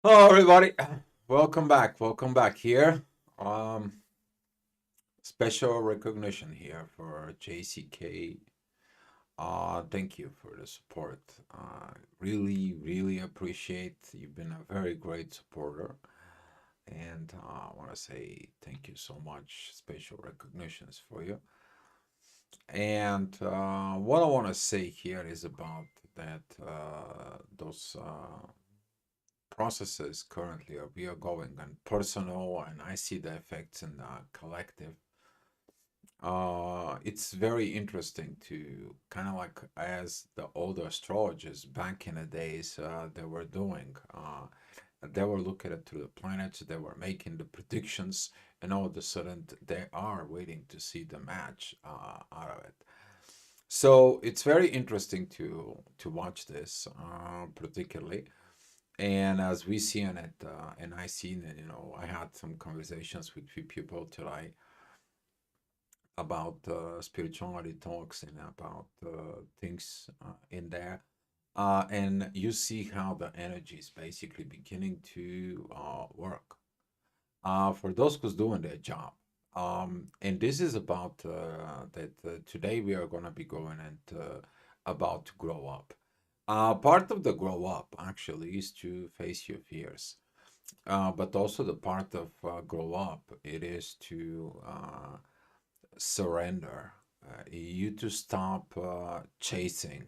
Hello, everybody. Welcome back. Welcome back here. Um, Special recognition here for JCK. Thank you for the support. Really, really appreciate. You've been a very great supporter, and I want to say thank you so much. Special recognitions for you. And what I want to say here is about that those processes currently are we are going on personal, and I see the effects in the collective. It's very interesting to kind of like as the older astrologers back in the days they were doing. They were looking at through the planets, they were making the predictions, and all of a sudden they are waiting to see the match out of it. So it's very interesting to watch this, particularly. And as we see in it, and I seen it, I had some conversations with few people today about spirituality talks and about things in there. And you see how the energy is basically beginning to work for those who's doing their job. And this is about that today we are going to be going and about to grow up. Part of the grow up actually is to face your fears. But also the part of grow up, it is to surrender. You to stop chasing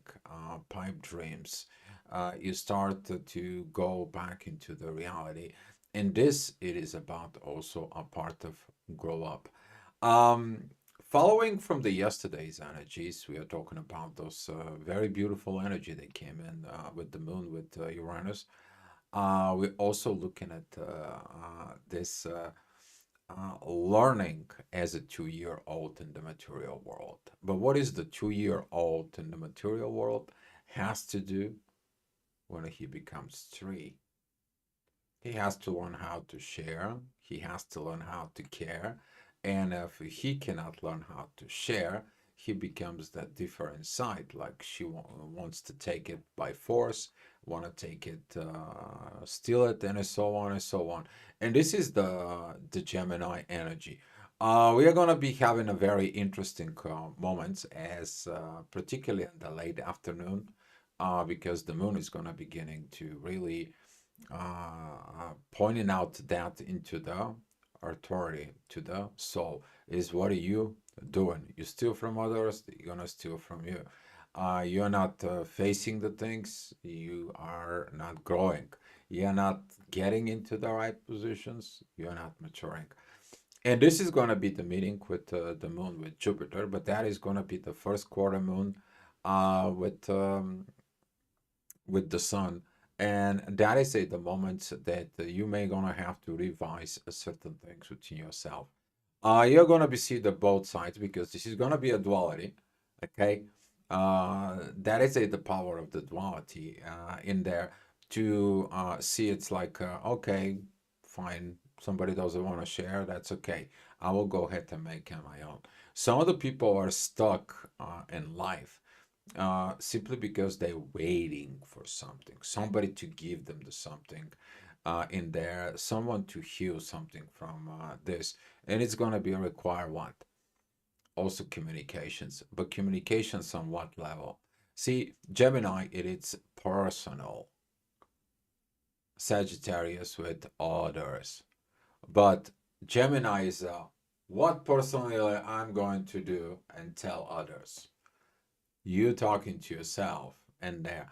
pipe dreams. You start to go back into the reality. And this, it is about also a part of grow up. Um, Following from the yesterday's energies, we are talking about those very beautiful energy that came in with the moon, with Uranus. We're also looking at this learning as a 2 year old in the material world. But what is the 2 year old in the material world has to do when he becomes three? He has to learn how to share, he has to learn how to care. And if he cannot learn how to share, he becomes that different side, like she wants to take it by force, want to take it, steal it, and so on and so on. And this is the Gemini energy. We are going to be having a very interesting moments, as particularly in the late afternoon, because the moon is going to beginning to really pointing out that into the authority to the soul is what are you doing? You steal from others, they're gonna steal from you. You're not facing the things, you are not growing, you're not getting into the right positions, you're not maturing. And this is going to be the meeting with the moon with Jupiter, but that is going to be the first quarter moon with the sun, and that is at the moment that you may gonna have to revise certain things within yourself. You're gonna be see the both sides because this is gonna be a duality. Okay, that is the power of the duality in there to see it's like okay, fine, somebody doesn't want to share, that's okay, I will go ahead and make it my own. Some of the people are stuck in life simply because they're waiting for something, somebody to give them the something in there, someone to heal something from this. And it's going to be require what? Also communications, but communications on what level? See, Gemini, it is personal, Sagittarius with others. But Gemini is what personally I'm going to do and tell others. You talking to yourself and there.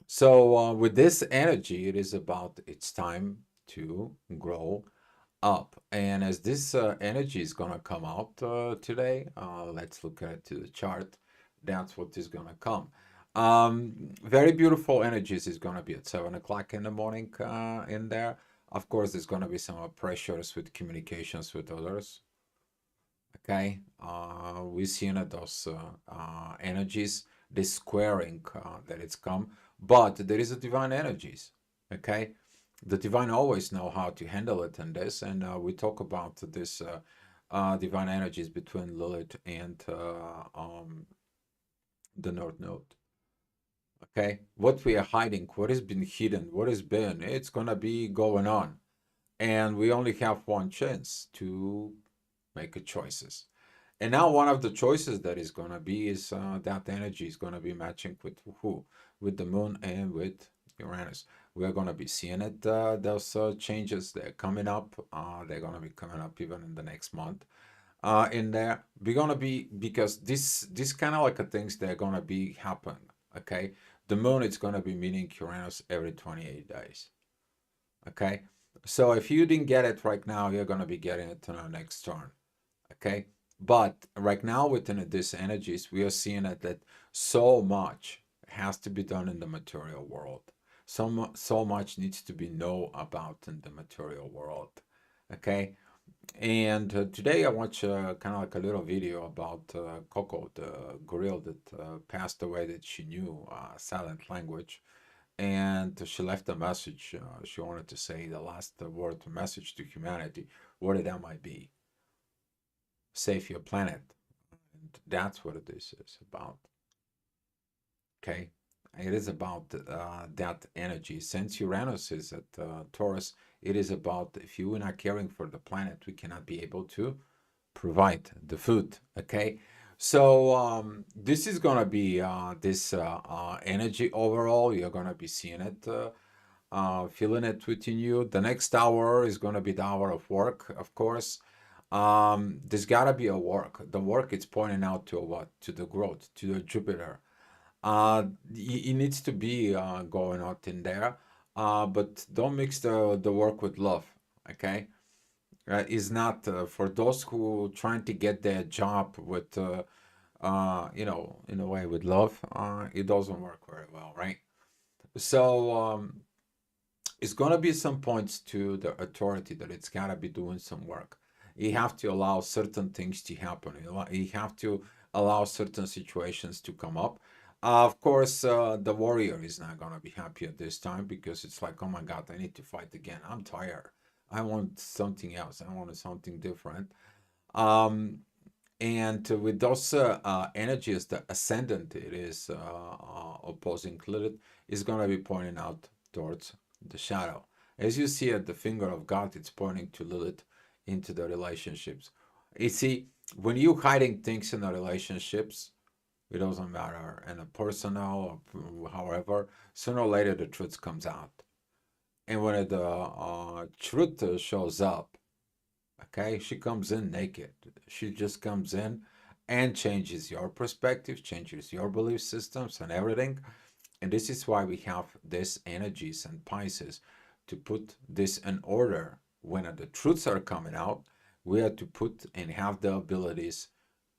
So with this energy, it is about it's time to grow up. And as this energy is gonna come out today, let's look at the chart. That's what is gonna come. Very beautiful energies is gonna be at 7 o'clock in the morning in there. Of course, there's gonna be some pressures with communications with others. Okay, we've seen those energies, this squaring that it's come, but there is a divine energies. Okay, the divine always know how to handle it in this, and we talk about this divine energies between Lilith and the North Node. Okay, what we are hiding, what has been hidden, what has been, it's gonna be going on, and we only have one chance to make a choices. And now one of the choices that is gonna be is that energy is gonna be matching with who? With the moon and with Uranus. We are gonna be seeing it. Those changes they're coming up. They're gonna be coming up even in the next month. In there, we're gonna be because this kind of like a things they're gonna be happen. Okay, the moon is gonna be meeting Uranus every 28 days. Okay, so if you didn't get it right now, you're gonna be getting it on the next turn. Okay, but right now within these energies, we are seeing that so much has to be done in the material world. So much needs to be know about in the material world. Okay, and today I watched kind of like a little video about Coco, the gorilla that passed away, that she knew silent language. And she left a message. She wanted to say the last word message to humanity, whatever that might be. Save your planet. And that's what this is about. Okay? It is about that energy. Since Uranus is at Taurus, it is about if you are not caring for the planet, we cannot be able to provide the food. Okay? So this is gonna be this energy overall. You're gonna be seeing it, feeling it within you. The next hour is gonna be the hour of work, of course. There's gotta be a work. The work is pointing out to what? To the growth, to the Jupiter. It needs to be going out in there, but don't mix the work with love. Okay, is not for those who trying to get their job with in a way with love. It doesn't work very well, right? So it's gonna be some points to the authority that it's gotta be doing some work. You have to allow certain things to happen. You have to allow certain situations to come up. Of course, the warrior is not gonna be happy at this time because it's like, oh my God, I need to fight again. I'm tired. I want something else. I want something different. Um, and with those energies, the ascendant it is opposing Lilith is going to be pointing out towards the shadow. As you see at the finger of God, it's pointing to Lilith into the relationships. You see, when you hiding things in the relationships, it doesn't matter, in a personal or however, sooner or later the truth comes out. And when the truth shows up, okay, she comes in naked. She just comes in and changes your perspective, changes your belief systems and everything. And this is why we have these energies and Pisces to put this in order. When the truths are coming out, we are to put and have the abilities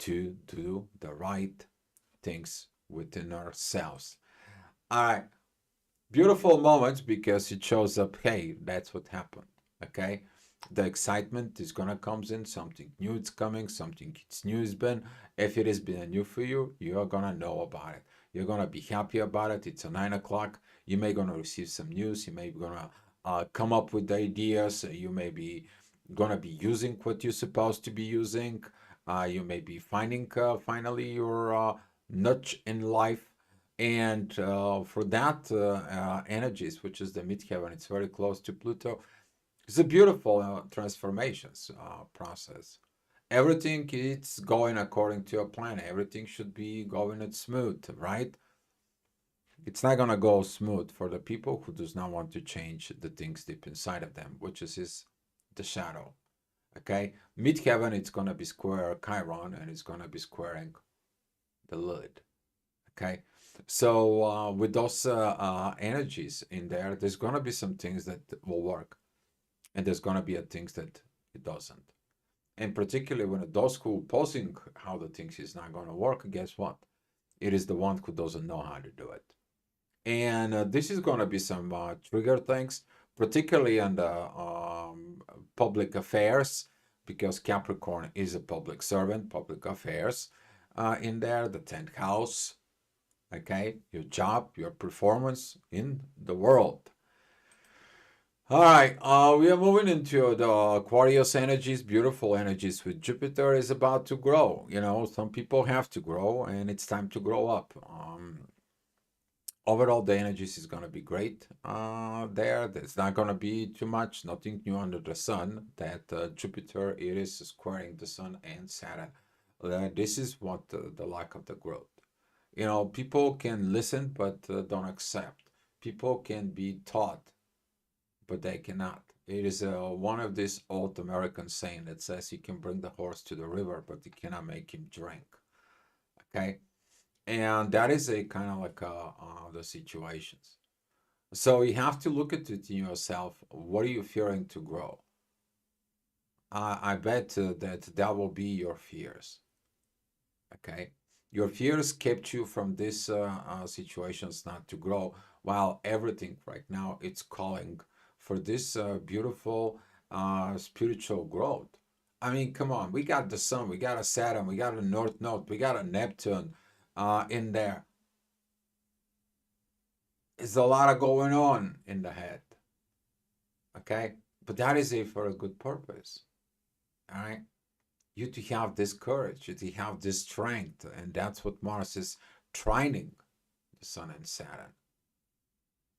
to do the right things within ourselves. All right, beautiful moments because it shows up, hey, that's what happened. Okay, the excitement is gonna comes in, something new is coming, something it's new has been. If it has been new for you, you are gonna know about it. You're gonna be happy about it. It's a 9 o'clock. You may gonna receive some news. You may gonna come up with ideas. You may be gonna be using what you're supposed to be using. You may be finding finally your nudge in life. And for that energies, which is the midheaven, it's very close to Pluto. It's a beautiful transformations process. Everything is going according to a plan. Everything should be going it smooth, right? It's not gonna go smooth for the people who does not want to change the things deep inside of them, which is the shadow. Okay, midheaven it's gonna be square Chiron, and it's gonna be squaring the lid. Okay, so with those energies in there, there's gonna be some things that will work, and there's gonna be a things that it doesn't. And particularly when those who posing how the things is not gonna work, guess what? It is the one who doesn't know how to do it. And this is gonna be some trigger things, particularly on the public affairs, because Capricorn is a public servant, public affairs in there, the 10th house. Okay, your job, your performance in the world. All right, we are moving into the Aquarius energies, beautiful energies with Jupiter is about to grow. You know, some people have to grow and it's time to grow up. Overall, the energies is going to be great there. It's not going to be too much, nothing new under the sun. That Jupiter, it is squaring the sun and Saturn. This is what the lack of the growth. You know, people can listen but don't accept. People can be taught, but they cannot. It is one of this old American saying that says you can bring the horse to the river, but you cannot make him drink. Okay, and that is a kind of like the situations. So you have to look at it in yourself. What are you fearing to grow? I bet that will be your fears. Okay, your fears kept you from these situations not to grow, while everything right now it's calling for this beautiful spiritual growth. I mean, come on, we got the sun, we got a Saturn, we got a North Node, we got a Neptune in there. There's a lot of going on in the head. Okay, but that is it for a good purpose. All right, you to have this courage, you to have this strength, and that's what Mars is trining the Sun and Saturn.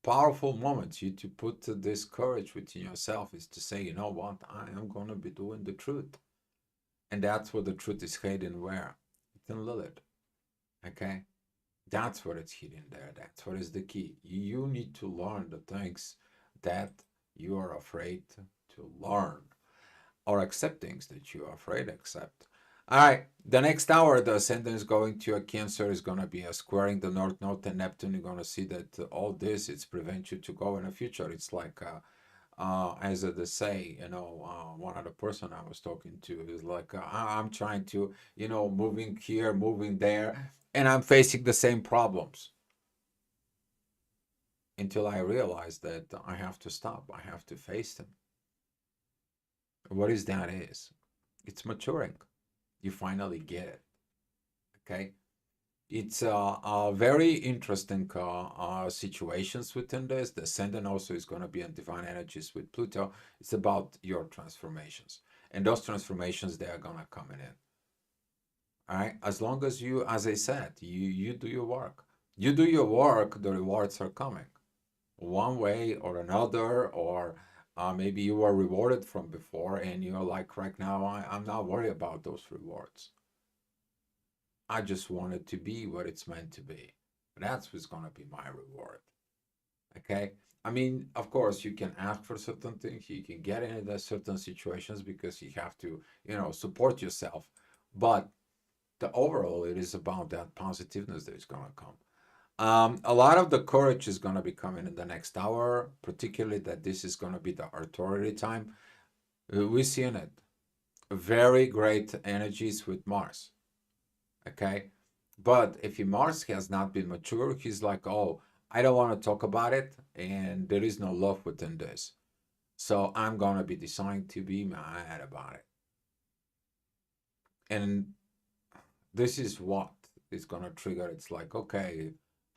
Powerful moments, you to put this courage within yourself is to say, you know what, I am going to be doing the truth. And that's where the truth is hidden where? It's in Lilith. Okay? That's what it's hidden there. That's what is the key. You need to learn the things that you are afraid to learn, or accept things that you are afraid to accept. All right, the next hour, the ascendant is going to a Cancer, is going to be a squaring the North Node and Neptune. You're going to see that all this, it's prevent you to go in the future. It's like, as they say, you know, one other person I was talking to is like, I'm trying to, you know, moving here, moving there, and I'm facing the same problems until I realize that I have to stop. I have to face them. What is that is? It's maturing. You finally get it. Okay. It's very interesting situations within this. The ascendant also is going to be in divine energies with Pluto. It's about your transformations. And those transformations, they are going to come in. All right. As long as you, as I said, you do your work. You do your work, the rewards are coming. One way or another, or maybe you were rewarded from before and you're like, right now, I'm not worried about those rewards. I just want it to be what it's meant to be. That's what's going to be my reward. Okay. I mean, of course, you can ask for certain things, you can get into certain situations because you have to, you know, support yourself. But the overall, it is about that positiveness that is going to come. A lot of the courage is going to be coming in the next hour, particularly that this is going to be the authority time. We're seeing it. Very great energies with Mars. Okay. But if Mars has not been mature, he's like, oh, I don't want to talk about it, and there is no love within this. So I'm going to be deciding to be mad about it. And this is what is going to trigger. It's like, okay,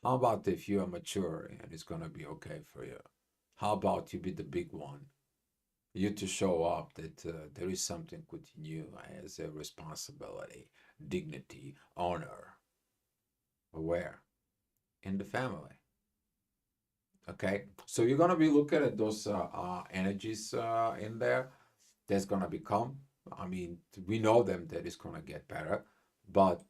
how about if you are mature and it's going to be okay for you? How about you be the big one? You to show up that there is something within you as a responsibility, dignity, honor. Where? In the family. Okay, so you're gonna be looking at those energies in there. That's gonna become. I mean, we know them that it's gonna get better, but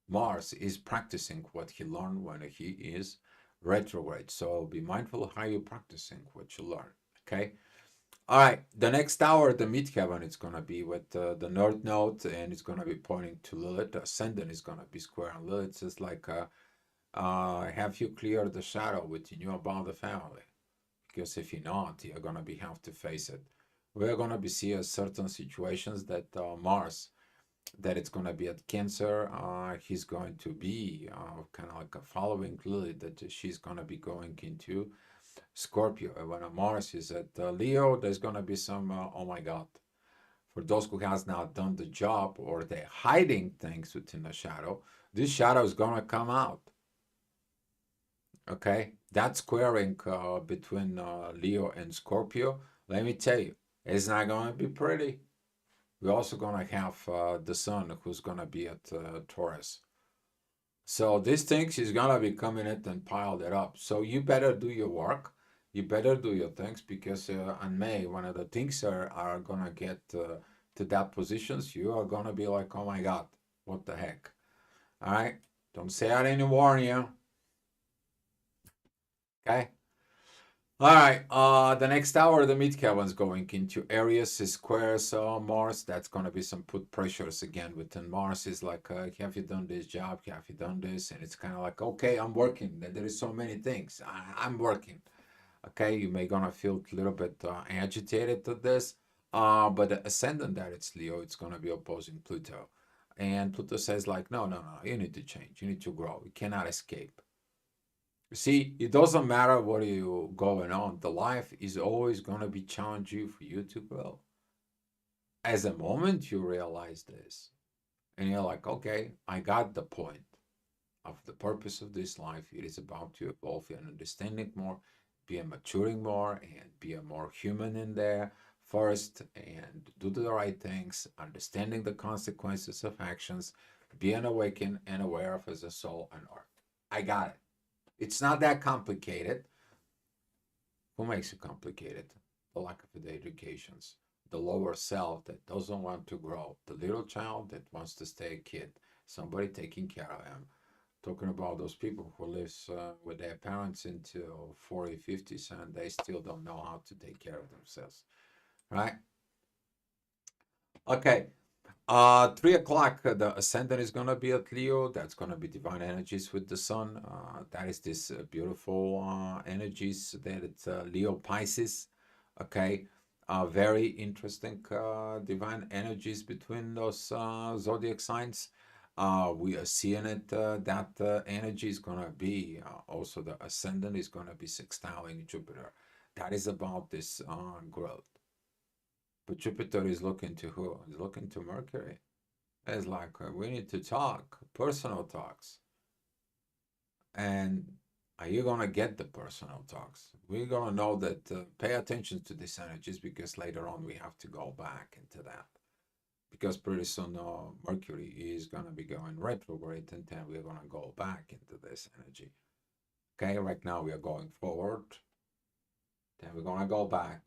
Mars is practicing what he learned when he is retrograde. So be mindful of how you're practicing what you learn. Okay. All right. The next hour, the midheaven, it's gonna be with the North Node, and it's gonna be pointing to Lilith. The ascendant is gonna be square on Lilith. It's just like have you cleared the shadow within you about the family? Because if you're not, you're gonna be have to face it. We're gonna be seeing certain situations that Mars, that it's gonna be at Cancer. He's going to be kind of like a following Lilith, that she's gonna be going into Scorpio. And when Mars is at Leo, there's gonna be some oh my God. For those who has not done the job or they're hiding things within the shadow, this shadow is gonna come out. Okay, that squaring between Leo and Scorpio, let me tell you, it's not going to be pretty. We're also going to have the sun who's going to be at Taurus. So these things is gonna be coming in and piled it up. So you better do your work. You better do your things because in May, one of the things are gonna get to that positions, you are gonna be like, oh my God, what the heck? All right, don't say I didn't warn you. Okay. All right. The next hour, the midheaven's going into Aries squares Mars. That's gonna be some put pressures again within Mars. Is like, have you done this job? Have you done this? And it's kind of like, okay, I'm working. There is so many things. I'm working. Okay, you may gonna feel a little bit agitated to this. But the ascendant that it's Leo, it's gonna be opposing Pluto, and Pluto says like, no, no, no. You need to change. You need to grow. You cannot escape. See, it doesn't matter what you going on. The life is always gonna be challenging for you to grow. As a moment you realize this, and you're like, okay, I got the point of the purpose of this life. It is about to evolve and understanding more, be a maturing more, and be a more human in there first, and do the right things, understanding the consequences of actions, being awakened and aware of as a soul and art. I got it. It's not that complicated. Who makes it complicated? The lack of the educations. The lower self that doesn't want to grow. The little child that wants to stay a kid. Somebody taking care of him. Talking about those people who lives with their parents until 40, 50s and they still don't know how to take care of themselves. Right? Okay. 3 o'clock, the ascendant is gonna be at Leo. That's gonna be divine energies with the sun. That is this beautiful energies that it's Leo Pisces. Okay, very interesting divine energies between those zodiac signs. We are seeing it. That energy is gonna be also the ascendant is gonna be sextiling Jupiter. That is about this growth. But Jupiter is looking to who? He's looking to Mercury. It's like we need to talk, personal talks. And are you going to get the personal talks? We're going to know that pay attention to these energies because later on we have to go back into that. Because pretty soon Mercury is going to be going retrograde and then we're going to go back into this energy. Okay, right now we are going forward, then we're going to go back,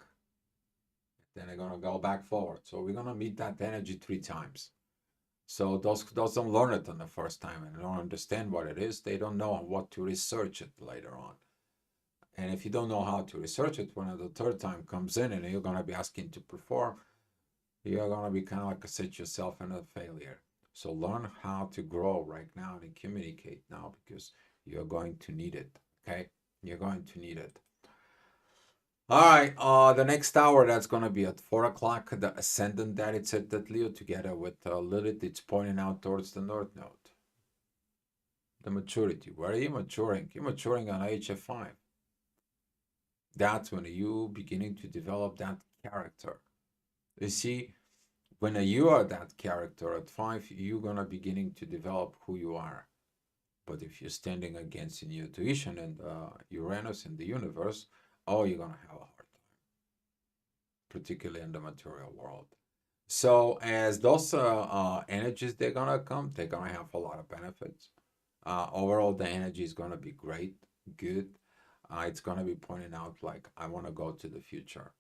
then we're going to go back forward. So we're going to meet that energy 3 times. So those don't learn it on the first time and don't understand what it is, they don't know what to research it later on. And if you don't know how to research it, when the third time comes in and you're gonna be asking to perform, you're gonna be kind of like set yourself in a failure. So learn how to grow right now and communicate now because you're going to need it. Okay, you're going to need it. All right, the next hour that's gonna be at 4 o'clock. The ascendant that it's at that Leo together with Lilith, it's pointing out towards the North Node. The maturity. Where are you maturing? You're maturing on age of 5. That's when you beginning to develop that character. You see, when you are that character at 5, you're gonna beginning to develop who you are. But if you're standing against an intuition and Uranus in the universe, oh, you're gonna have a hard time, particularly in the material world. So as those energies they're gonna come, they're gonna have a lot of benefits. Overall, the energy is gonna be great, good. It's gonna be pointing out like I want to go to the future.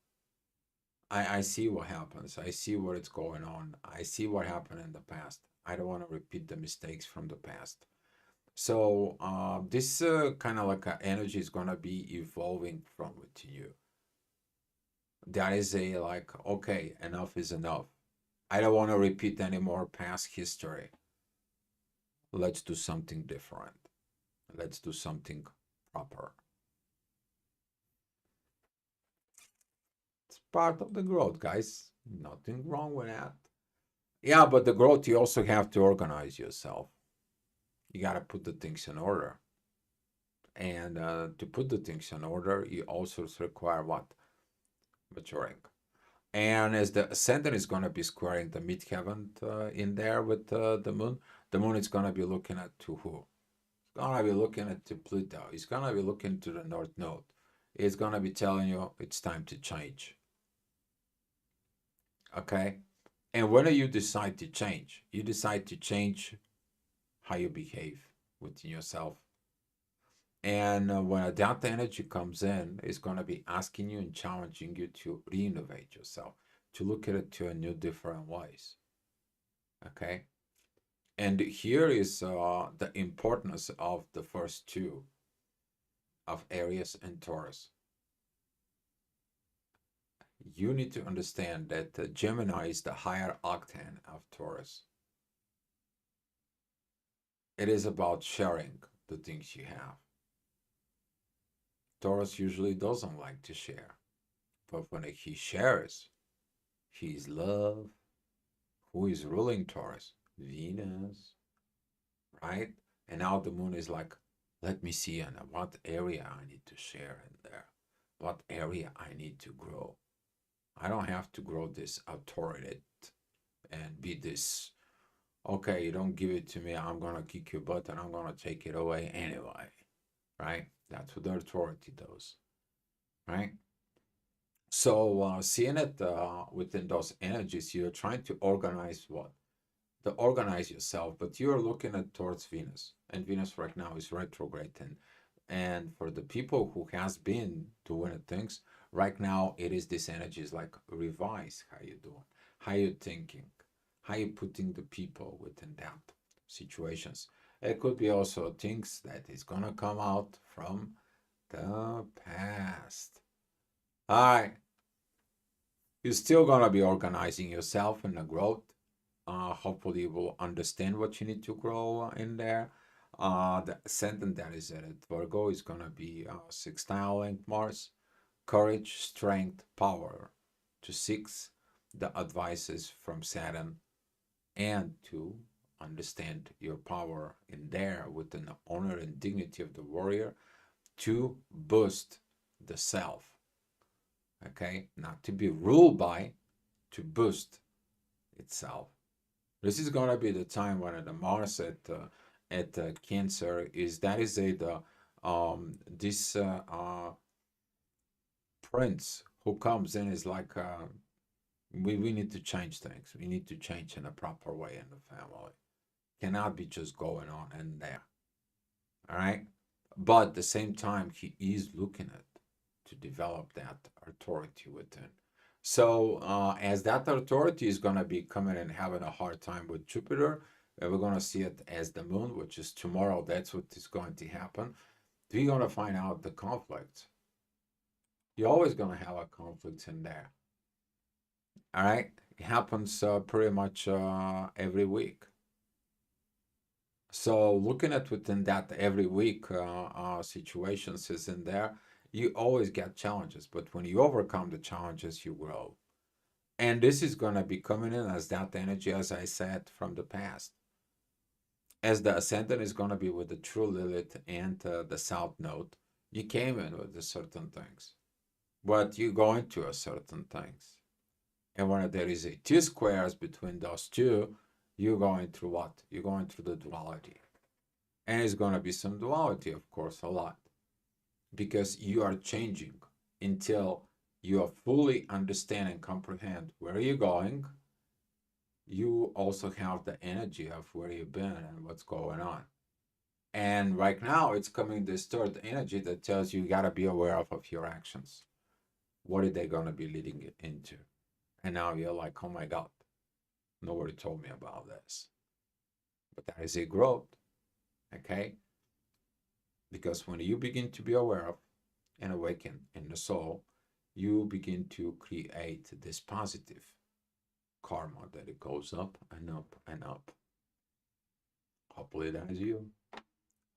I see what happens. I see what is going on. I see what happened in the past. I don't want to repeat the mistakes from the past. So this kind of like energy is gonna be evolving from within you. That is a like okay, enough is enough. I don't want to repeat any more past history. Let's do something different. Let's do something proper. It's part of the growth, guys. Nothing wrong with that. Yeah, but the growth, you also have to organize yourself. You got to put the things in order. And to put the things in order, you also require what? Maturing. And as the ascendant is going to be squaring the midheaven in there with the moon is going to be looking at to who? It's going to be looking at to Pluto. It's going to be looking to the North Node. It's going to be telling you it's time to change. Okay? And when you decide to change, you decide to change how you behave. within yourself. And when that energy comes in, it's going to be asking you and challenging you to reinnovate yourself, to look at it to a new, different ways. Okay. And here is the importance of the first two of Aries and Taurus. You need to understand that Gemini is the higher octane of Taurus. It is about sharing the things you have. Taurus usually doesn't like to share, but when he shares, he's love. Who is ruling Taurus? Venus, right? And now the moon is like, let me see in what area I need to share in there, what area I need to grow. I don't have to grow this authority and be this, okay, you don't give it to me, I'm gonna kick your butt and I'm gonna take it away anyway, right? That's what the authority does, right? So seeing it within those energies, you're trying to organize what? To organize yourself, but you're looking at towards Venus, and Venus right now is retrograde. And for the people who has been doing things, right now it is this energy is like revise how you doing, how you thinking, how you putting the people within that situations. It could be also things that is gonna come out from the past. All right, you're still gonna be organizing yourself in the growth. Hopefully you will understand what you need to grow in there. The ascendant that is at Virgo is gonna be sextile link Mars, courage, strength, power to 6, the advices from Saturn, and to understand your power in there with the honor and dignity of the warrior to boost the self. Okay, not to be ruled by, to boost itself. This is gonna be the time when the Mars at Cancer is that is a the this prince who comes in is like we need to change things. We need to change in a proper way in the family. Cannot be just going on in there. All right, but at the same time he is looking at to develop that authority within. So as that authority is going to be coming and having a hard time with Jupiter, we're going to see it as the moon, which is tomorrow. That's what is going to happen. We're going to find out the conflicts. You're always going to have a conflict in there. All right? It happens pretty much every week. So looking at within that every week situations is in there, you always get challenges. But when you overcome the challenges, you grow. And this is going to be coming in as that energy, as I said, from the past. As the ascendant is going to be with the true Lilith and the South Node, you came in with the certain things. But you go into a certain things. And when there is a two squares between those two, you're going through what? You're going through the duality. And it's going to be some duality, of course, a lot. Because you are changing until you are fully understand and comprehend where you're going. You also have the energy of where you've been and what's going on. And right now, it's coming this third energy that tells you got to be aware of your actions. What are they going to be leading it into? And now you're like, oh my God, nobody told me about this. But that is a growth, okay? Because when you begin to be aware of and awaken in the soul, you begin to create this positive karma that it goes up and up and up. Hopefully that is you.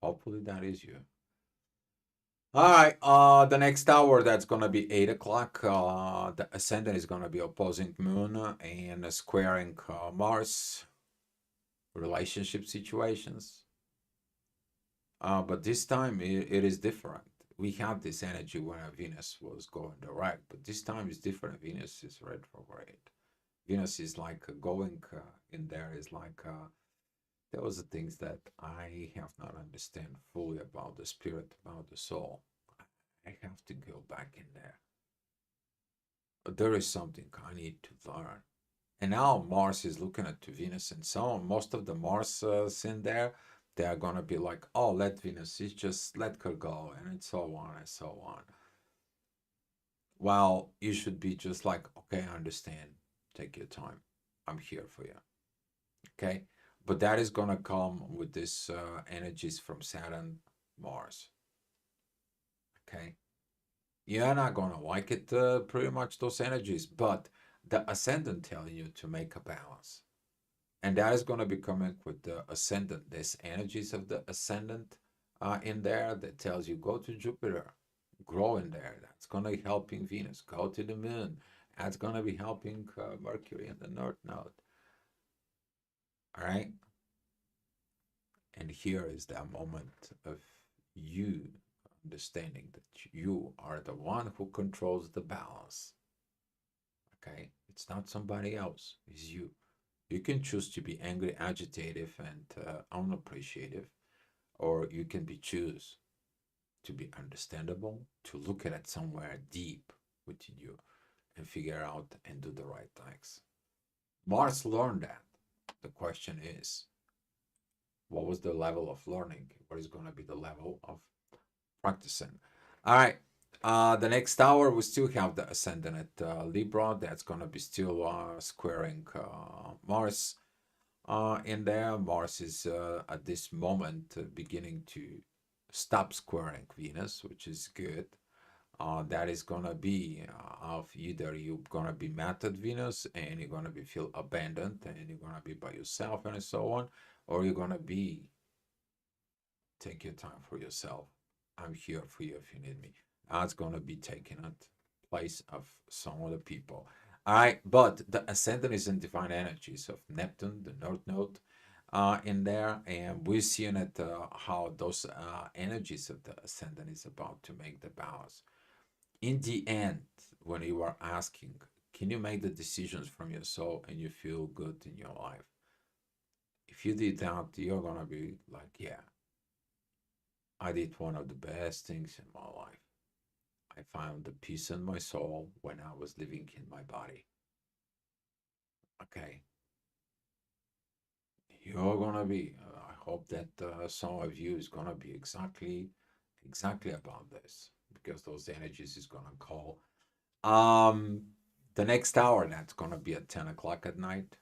Hopefully that is you. All right, the next hour that's gonna be 8 o'clock. The ascendant is gonna be opposing Moon and squaring Mars. Relationship situations. But this time it is different. We had this energy when Venus was going direct, but this time is different. Venus is retrograde. Venus is like going in there is like those are things that I have not understand fully about the spirit, about the soul. I have to go back in there. But there is something I need to learn. And now Mars is looking at Venus, and so most of the Mars in there They are gonna be like, oh, let Venus, it's just let her go, and so on and so on. Well, you should be just like, okay, I understand. Take your time. I'm here for you. Okay. But that is gonna come with this energies from Saturn, Mars. Okay. You're not gonna like it, pretty much those energies, but the ascendant tell you to make a balance. And that is gonna be coming with the ascendant. There's energies of the ascendant in there that tells you go to Jupiter, grow in there. That's gonna be helping Venus. Go to the moon. That's gonna be helping Mercury in the North Node. All right. And here is that moment of you understanding that you are the one who controls the balance. Okay? It's not somebody else, it's you. You can choose to be angry, agitative, and unappreciative, or you can be choose to be understandable, to look at it somewhere deep within you and figure out and do the right things. Mars learned that. The question is, what was the level of learning? What is going to be the level of practicing? All right. The next hour, we still have the ascendant at Libra. That's going to be still squaring Mars in there. Mars is at this moment beginning to stop squaring Venus, which is good. That is gonna be of either you're gonna be mad at Venus and you're gonna be feel abandoned and you're gonna be by yourself and so on, or you're gonna be take your time for yourself. I'm here for you if you need me. That's gonna be taking a place of some other people. All right, but the ascendant is in divine energies of Neptune, the North Node, in there, and we're seeing it how those energies of the ascendant is about to make the balance. In the end, when you are asking, can you make the decisions from your soul and you feel good in your life? If you did that, you're gonna be like, yeah, I did one of the best things in my life. I found the peace in my soul when I was living in my body. Okay, you're gonna be. I hope that some of you is gonna be exactly about this because those energies is gonna call. Um, the next hour that's gonna be at 10 o'clock at night.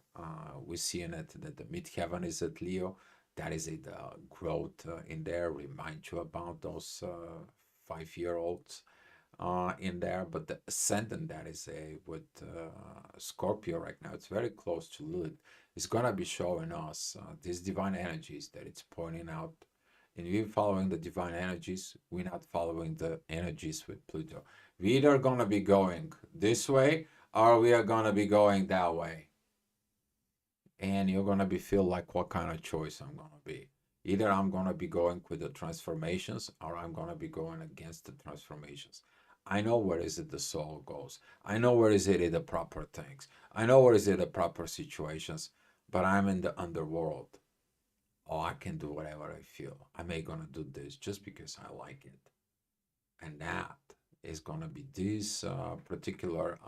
We're seeing it that the midheaven is at Leo. That is a growth in there. Remind you about those 5-year-olds in there, but the ascendant that is a with Scorpio right now, it's very close to Lilith. It's gonna be showing us these divine energies that it's pointing out. And we're following the divine energies. We're not following the energies with Pluto. We either gonna be going this way or we are gonna be going that way. And you're gonna be feel like what kind of choice I'm gonna be. Either I'm gonna be going with the transformations or I'm gonna be going against the transformations. I know where is it the soul goes. I know where is it in the proper things. I know where is it the proper situations, but I'm in the underworld. Oh, I can do whatever I feel. I may gonna do this just because I like it. And that is gonna be this particular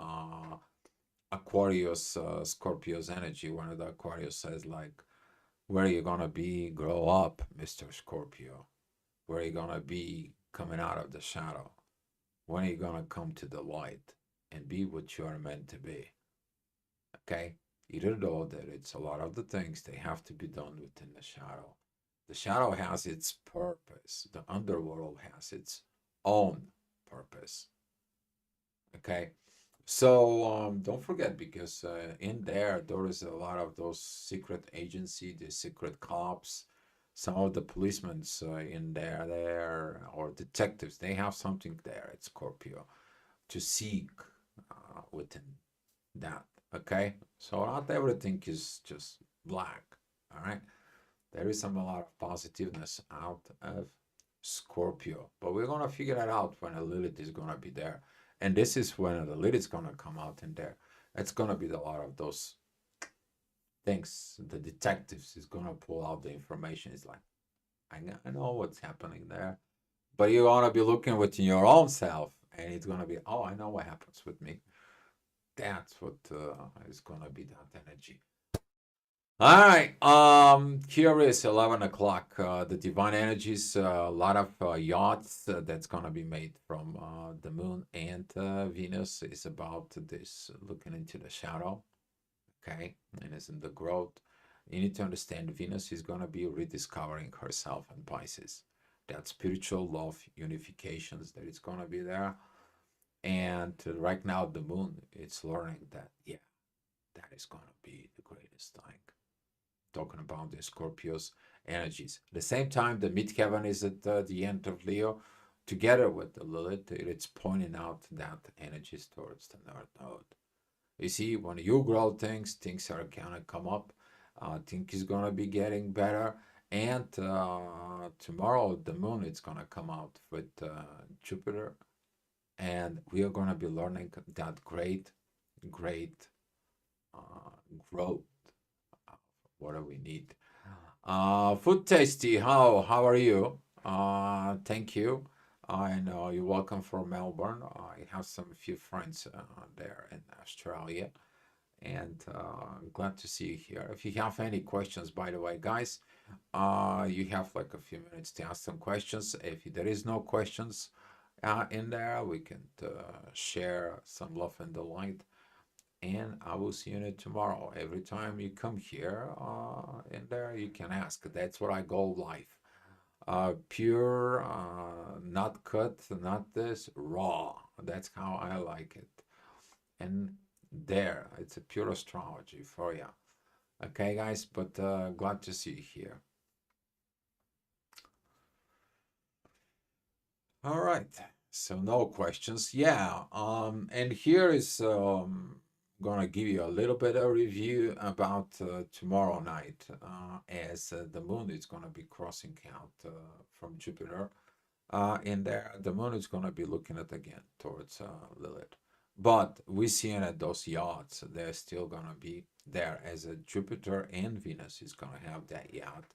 Aquarius, Scorpio's energy. One of the Aquarius says like, where are you gonna be? Grow up, Mr. Scorpio. Where are you gonna be coming out of the shadow? When are you gonna come to the light and be what you are meant to be? Okay? Either though that it's a lot of the things they have to be done within the shadow. The shadow has its purpose. The underworld has its own purpose. Okay? So don't forget because in there is a lot of those secret agency, the secret cops, some of the policemen in there or detectives. They have something there at Scorpio to seek within that. Okay, so not everything is just black. All right, there is some a lot of positiveness out of Scorpio, but we're gonna figure that out when a Lilith is gonna be there, and this is when the Lilith is gonna come out in there. It's gonna be a lot of those things. The detectives is gonna pull out the information. It's like I know what's happening there, but you wanna be looking within your own self, and it's gonna be oh I know what happens with me. That's what is gonna be that energy. All right. Here is 11 o'clock. The divine energies, a lot of yachts that's gonna be made from the moon and Venus is about this looking into the shadow. Okay, and it's in the growth. You need to understand Venus is gonna be rediscovering herself in Pisces. That spiritual love unifications that is gonna be there. And right now, the moon, it's learning that, yeah, that is gonna be the greatest thing, talking about the Scorpio's energies. At the same time, the midheaven is at the end of Leo, together with the Lilith. It's pointing out that energies towards the North Node. You see, when you grow things are gonna come up. Things is gonna be getting better. And tomorrow, the moon is gonna come out with Jupiter, and we are gonna be learning that great uh, growth. What do we need? Food Tasty, how are you? Thank you. I know you're welcome from Melbourne. I have some few friends there in Australia, and glad to see you here. If you have any questions, by the way, guys, you have like a few minutes to ask some questions. If there is no questions in there, we can share some love and the light, and I will see you tomorrow. Every time you come here, in there, you can ask. That's what I call life. Pure, not cut, not this, raw. That's how I like it. And there, it's a pure astrology for you. Okay, guys, but glad to see you here. All right. So no questions. Yeah. And here is gonna give you a little bit of review about tomorrow night, as the moon is gonna be crossing out from Jupiter. In there, the moon is gonna be looking at again towards Lilith. But we seeing that those yachts, they're still gonna be there, as a Jupiter and Venus is gonna have that yacht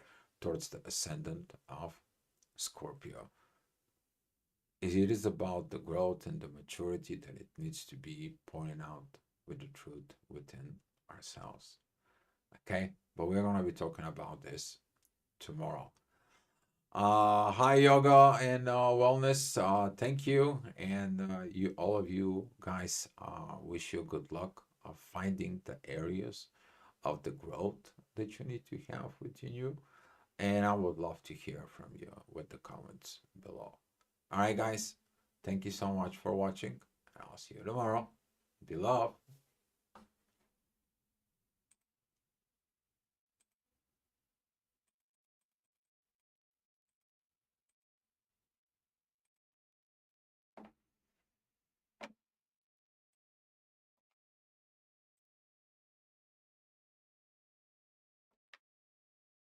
towards the ascendant of Scorpio. It is about the growth and the maturity that it needs to be pointed out with the truth within ourselves. Okay, but we're going to be talking about this tomorrow. Hi, yoga and wellness. Thank you, and you, all of you guys, wish you good luck of finding the areas of the growth that you need to have within you. And I would love to hear from you with the comments below. All right, guys. Thank you so much for watching. I'll see you tomorrow. Be love.